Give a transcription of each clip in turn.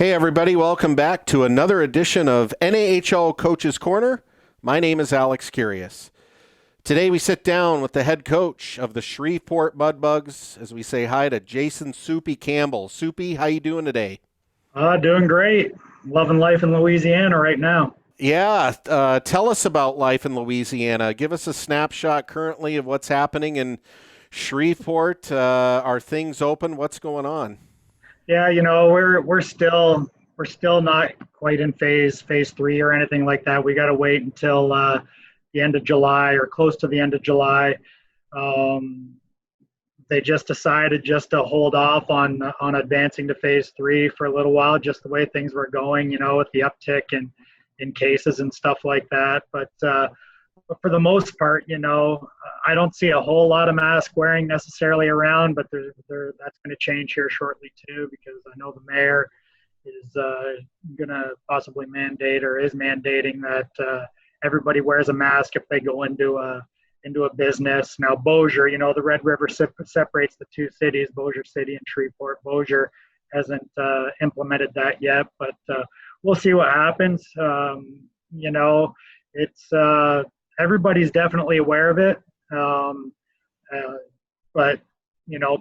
Hey, everybody, welcome back to another edition of NAHL Coaches Corner. My name is Alex Kyrias. Today we sit down with the head coach of the Shreveport Mudbugs as we say hi to Jason Soupy Campbell. Soupy, how you doing today? Doing great. Loving life in Louisiana right now. Yeah, tell us about life in Louisiana. Give us a snapshot currently of what's happening in Shreveport. Are things open? What's going on? Yeah, we're still not quite in phase three or anything like that. We got to wait until the end of July or close to the end of July. Um, they just decided just to hold off on advancing to phase three for a little while, just the way things were going, with the uptick in cases and stuff like that. But for the most part, I don't see a whole lot of mask wearing necessarily around, but that's going to change here shortly too, because I know the mayor is going to possibly mandate or is mandating that everybody wears a mask if they go into a business. Now, Bossier, the Red River separates the two cities, Bossier City and Shreveport. Bossier hasn't implemented that yet, but we'll see what happens. It's everybody's definitely aware of it, um, uh, but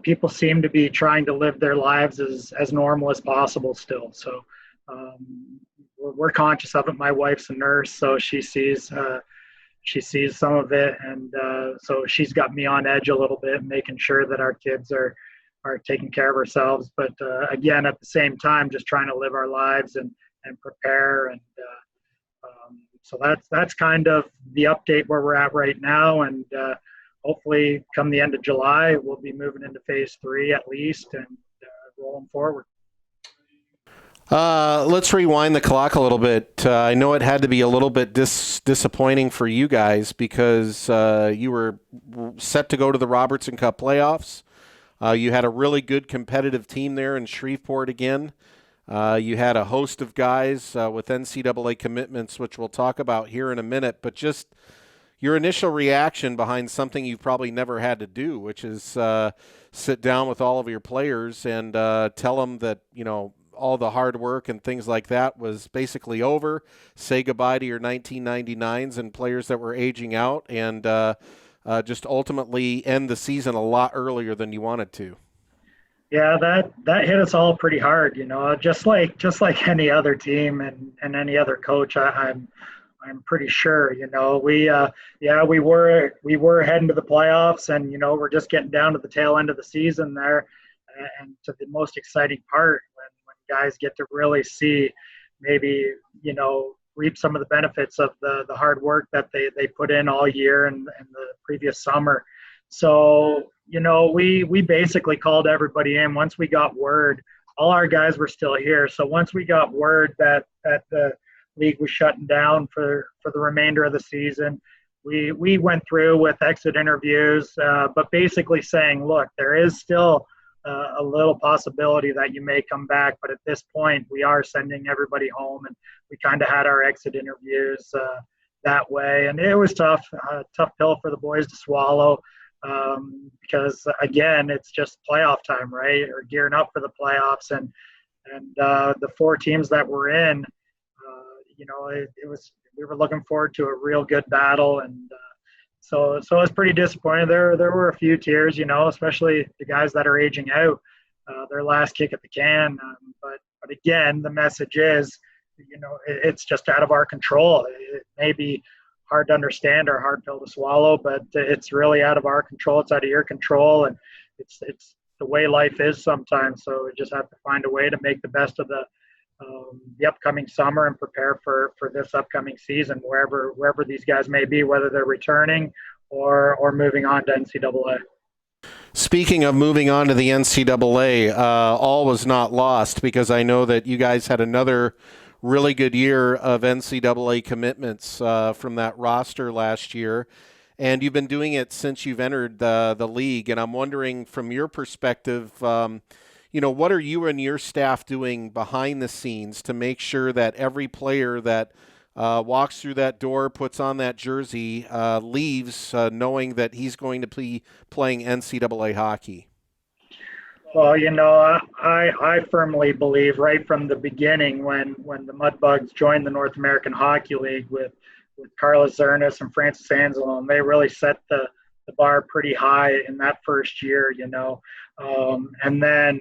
people seem to be trying to live their lives as normal as possible still. So we're conscious of it. My wife's a nurse, so she sees some of it, and so she's got me on edge a little bit, making sure that our kids are taking care of ourselves. But again, at the same time, just trying to live our lives and prepare. And so that's kind of the update where we're at right now. And hopefully, come the end of July, we'll be moving into phase three at least and rolling forward. Let's rewind the clock a little bit. I know it had to be a little bit disappointing for you guys because you were set to go to the Robertson Cup playoffs. You had a really good competitive team there in Shreveport again. You had a host of guys with NCAA commitments, which we'll talk about here in a minute, but just your initial reaction behind something you've probably never had to do, which is sit down with all of your players and tell them that, all the hard work and things like that was basically over. Say goodbye to your 1999s and players that were aging out, and just ultimately end the season a lot earlier than you wanted to. Yeah, that hit us all pretty hard, just like any other team and any other coach. I'm pretty sure, we were heading to the playoffs, and we're just getting down to the tail end of the season there, and to the most exciting part when guys get to really see maybe reap some of the benefits of the hard work that they put in all year and the previous summer. So we basically called everybody in once we got word. All our guys were still here, so once we got word that the league was shutting down for the remainder of the season, we went through with exit interviews, but basically saying, look, there is still a little possibility that you may come back, but at this point we are sending everybody home, and we kind of had our exit interviews that way, and it was tough pill for the boys to swallow, because again, it's just playoff time, right, or gearing up for the playoffs, and the four teams that were in, it was, we were looking forward to a real good battle, and so it was pretty disappointing. There were a few tears, especially the guys that are aging out, their last kick at the can. But again, the message is, it's just out of our control. It may be hard to understand or hard pill to swallow, but it's really out of our control. It's out of your control, and it's the way life is sometimes. So we just have to find a way to make the best of the upcoming summer and prepare for this upcoming season, wherever these guys may be, whether they're returning or moving on to NCAA. Speaking of moving on to the NCAA, all was not lost, because I know that you guys had another really good year of NCAA commitments from that roster last year, and you've been doing it since you've entered the league. And I'm wondering, from your perspective, what are you and your staff doing behind the scenes to make sure that every player that walks through that door, puts on that jersey, leaves knowing that he's going to be playing NCAA hockey? Well, I firmly believe right from the beginning when the Mudbugs joined the North American Hockey League with Carlos Zernis and Francis Anzalone, they really set the bar pretty high in that first year. And then,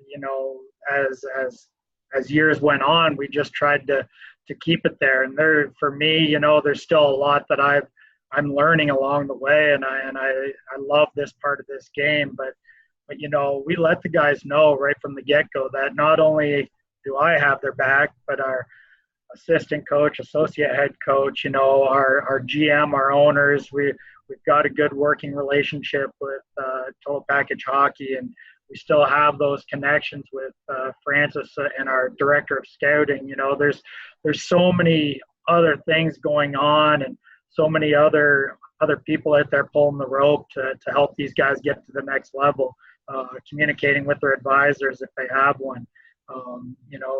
you know, as years went on, we just tried to keep it there. And there, for me, there's still a lot that I'm learning along the way, and I love this part of this game, but we let the guys know right from the get-go that not only do I have their back, but our assistant coach, associate head coach, our GM, our owners, we've got a good working relationship with Total Package Hockey, and we still have those connections with Francis and our director of scouting. There's so many other things going on, and so many other people out there pulling the rope to help these guys get to the next level, communicating with their advisors if they have one.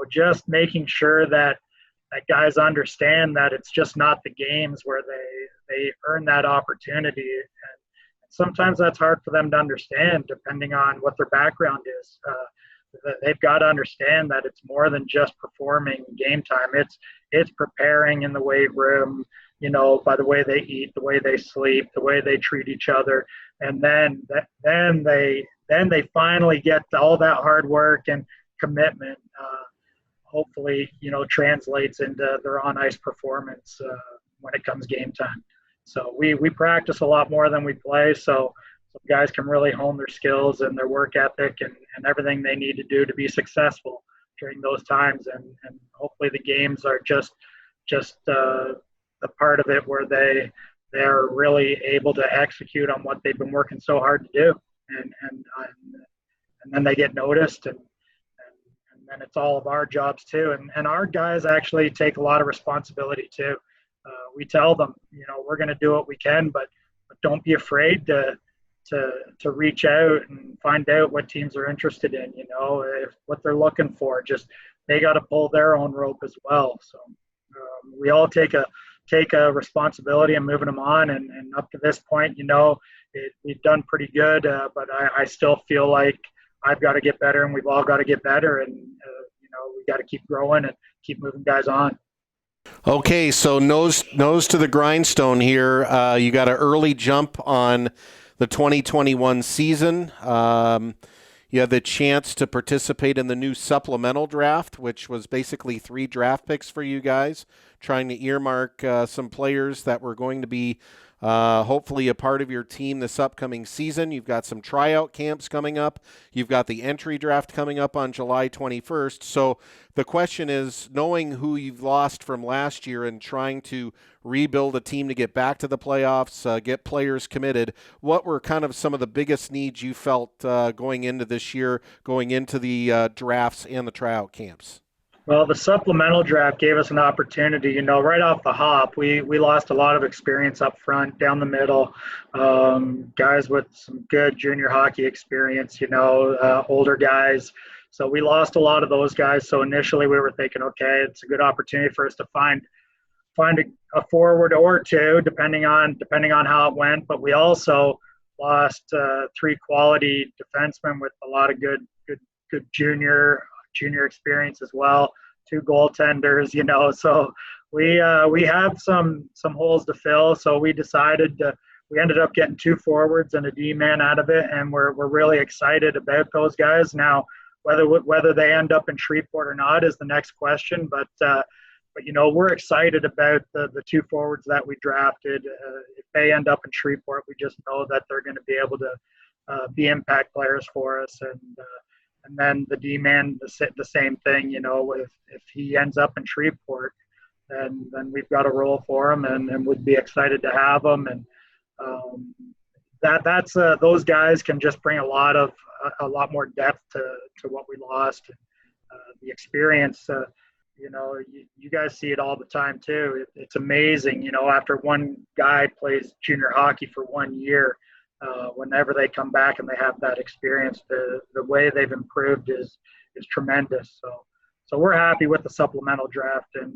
Just making sure that guys understand that it's just not the games where they earn that opportunity. And sometimes that's hard for them to understand depending on what their background is. They've got to understand that it's more than just performing game time. It's preparing in the weight room, by the way they eat, the way they sleep, the way they treat each other. And then they finally get all that hard work and commitment, hopefully, translates into their on ice performance when it comes game time. So we practice a lot more than we play. So guys can really hone their skills and their work ethic and everything they need to do to be successful during those times. And hopefully the games are just the part of it where they're really able to execute on what they've been working so hard to do. And then they get noticed, and then it's all of our jobs too. And our guys actually take a lot of responsibility too. We tell them, we're going to do what we can, but don't be afraid to reach out and find out what teams are interested in, if what they're looking for. Just they got to pull their own rope as well. So we all take a responsibility in moving them on. And up to this point, we've done pretty good, but I still feel like I've got to get better, and we've all got to get better, and we got to keep growing and keep moving guys on. Okay, so nose to the grindstone here. You got an early jump on the 2021 season. You had the chance to participate in the new supplemental draft, which was basically 3 draft picks for you guys, trying to earmark some players that were going to be hopefully a part of your team this upcoming season. You've got some tryout camps coming up. You've got the entry draft coming up on July 21st. So the question is, knowing who you've lost from last year and trying to rebuild a team to get back to the playoffs, get players committed, what were kind of some of the biggest needs you felt going into this year, going into the drafts and the tryout camps? Well, the supplemental draft gave us an opportunity, right off the hop. We lost a lot of experience up front, down the middle, guys with some good junior hockey experience, older guys. So we lost a lot of those guys. So initially we were thinking, okay, it's a good opportunity for us to find a forward or two, depending on how it went. But we also lost 3 quality defensemen with a lot of good junior experience as well, 2 goaltenders, so we have some holes to fill. So we ended up getting 2 forwards and a D-man out of it, and we're really excited about those guys. Now whether they end up in Shreveport or not is the next question, but we're excited about the 2 forwards that we drafted. If they end up in Shreveport, we just know that they're going to be able to be impact players for us. And then the D-man, the same thing, if he ends up in Shreveport, then we've got a role for him, and we'd be excited to have him. And that's those guys can just bring a lot more depth to what we lost. The experience, you guys see it all the time too. It's amazing, after one guy plays junior hockey for 1 year, whenever they come back and they have that experience, the way they've improved is tremendous. So we're happy with the supplemental draft, and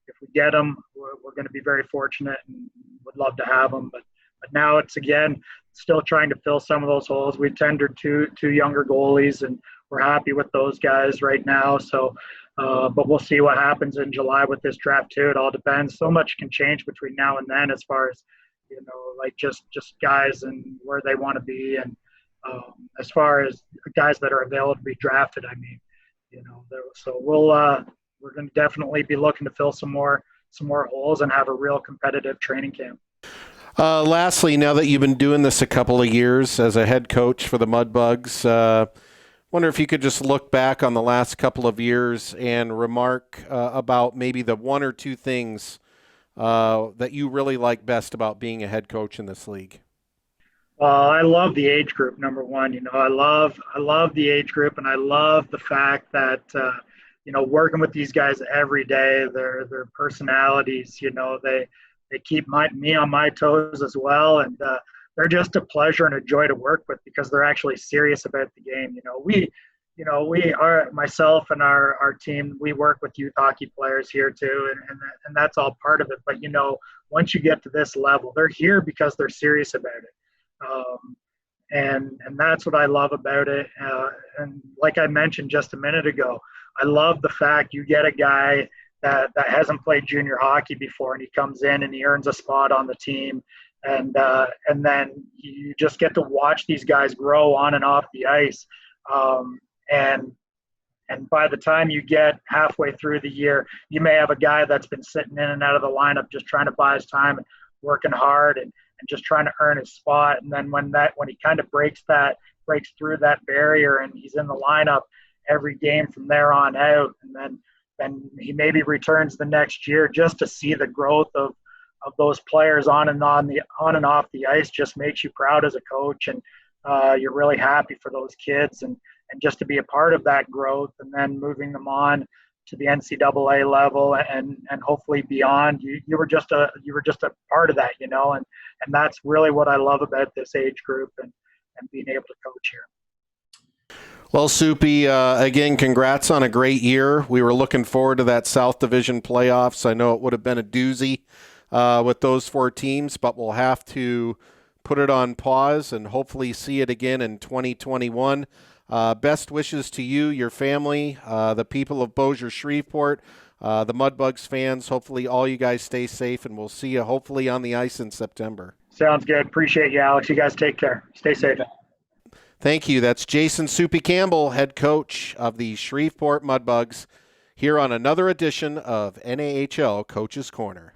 if we get them, we're going to be very fortunate and would love to have them. But But now it's again still trying to fill some of those holes. We tendered two younger goalies, and we're happy with those guys right now. So, but we'll see what happens in July with this draft too. It all depends. So much can change between now and then, as far as like just guys and where they want to be, and as far as guys that are available to be drafted. I mean, so we're going to definitely be looking to fill some more holes and have a real competitive training camp. Lastly, now that you've been doing this a couple of years as a head coach for the Mudbugs, wonder if you could just look back on the last couple of years and remark about maybe the one or two things that you really like best about being a head coach in this league. I love the age group. Number one, I love the age group, and I love the fact that working with these guys every day, their personalities, they keep me on my toes as well, and they're just a pleasure and a joy to work with because they're actually serious about the game. We are, myself and our team, we work with youth hockey players here too, and that's all part of it. But once you get to this level, they're here because they're serious about it. And that's what I love about it. And like I mentioned just a minute ago, I love the fact you get a guy that hasn't played junior hockey before, and he comes in and he earns a spot on the team. And then you just get to watch these guys grow on and off the ice. And by the time you get halfway through the year, you may have a guy that's been sitting in and out of the lineup just trying to buy his time and working hard and just trying to earn his spot. And then when he kind of breaks through that barrier and he's in the lineup every game from there on out, and then he maybe returns the next year, just to see the growth of those players on and off the ice just makes you proud as a coach, and you're really happy for those kids and just to be a part of that growth, and then moving them on to the NCAA level and hopefully beyond. You were just a part of that, and that's really what I love about this age group and being able to coach here. Well, Soupy, again, congrats on a great year. We were looking forward to that South Division playoffs. I know it would have been a doozy with those four teams, but we'll have to put it on pause and hopefully see it again in 2021. Best wishes to you, your family, the people of Bossier Shreveport, the Mudbugs fans. Hopefully all you guys stay safe, and we'll see you hopefully on the ice in September. Sounds good. Appreciate you, Alex. You guys take care. Stay safe. Thank you. That's Jason Soupy Campbell, head coach of the Shreveport Mudbugs, here on another edition of NAHL Coaches Corner.